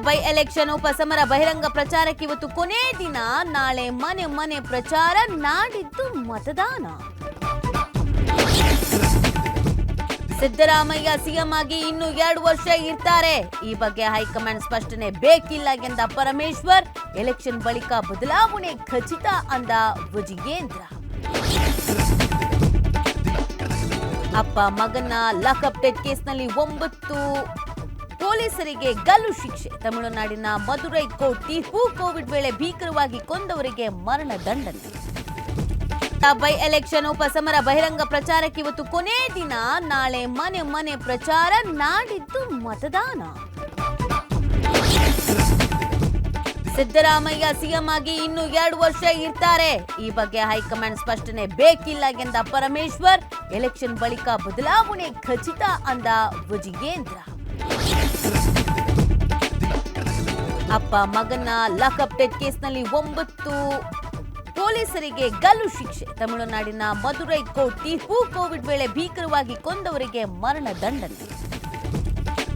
By election ಉಪಸಮರ ಬಹಿರಂಗ ಪ್ರಚಾರಕ್ಕೆ ಇವತ್ತು ಕೊನೆ ದಿನ. ನಾಳೆ ಮನೆ ಮನೆ ಪ್ರಚಾರ, ನಾಡಿದ್ದು ಮತದಾನ. ಸಿದ್ದರಾಮಯ್ಯ ಸಿಎಂ ಆಗಿ ಇನ್ನು 2 ವರ್ಷ ಇರ್ತಾರೆ. ಈ ಬಗ್ಗೆ ಹೈಕಮಾಂಡ್ ಸ್ಪಷ್ಟನೆ ಬೇಕಿಲ್ಲ ಎಂದ ಪರಮೇಶ್ವರ್. ಎಲೆಕ್ಷನ್ ಬಳಿಕ ಬದಲಾವಣೆ ಖಚಿತ ಅಂದ ವಿಜಯೇಂದ್ರ. ಅಪ್ಪ ಮಗನ ಲಾಕಪ್ ಡೆತ್ ಕೇಸ್ನಲ್ಲಿ 9 ಪೊಲೀಸರಿಗೆ ಗಲ್ಲು ಶಿಕ್ಷೆ. ತಮಿಳುನಾಡಿನ ಮದುರೈ ಕೋರ್ಟ್ ತೀರ್ಪು. ಕೋವಿಡ್ ವೇಳೆ ಭೀಕರವಾಗಿ ಕೊಂದವರಿಗೆ ಮರಣ ದಂಡನೆ. ಬೈ ಎಲೆಕ್ಷನ್ ಉಪಸಮರ ಬಹಿರಂಗ ಪ್ರಚಾರಕ್ಕೆ ಇವತ್ತು ಕೊನೆ ದಿನ. ನಾಳೆ ಮನೆ ಮನೆ ಪ್ರಚಾರ, ನಾಡಿದ್ದು ಮತದಾನ. ಸಿದ್ದರಾಮಯ್ಯ ಸಿಎಂ ಆಗಿ ಇನ್ನು 2 ವರ್ಷ ಇರ್ತಾರೆ. ಈ ಬಗ್ಗೆ ಹೈಕಮಾಂಡ್ ಸ್ಪಷ್ಟನೆ ಬೇಕಿಲ್ಲ ಎಂದ ಪರಮೇಶ್ವರ್. ಎಲೆಕ್ಷನ್ ಬಳಿಕ ಬದಲಾವಣೆ ಖಚಿತ ಅಂದ ವಿಜಯೇಂದ್ರ. ಅಪ್ಪ ಮಗನ ಲಾಕಪ್ ಡೆತ್ ಕೇಸ್ನಲ್ಲಿ 9 ಪೊಲೀಸರಿಗೆ ಗಲ್ಲು ಶಿಕ್ಷೆ. ತಮಿಳುನಾಡಿನ ಮದುರೈ ಕೋರ್ಟ್ ತೀರ್ಪು. ಕೋವಿಡ್ ವೇಳೆ ಭೀಕರವಾಗಿ ಕೊಂದವರಿಗೆ ಮರಣ ದಂಡನೆ.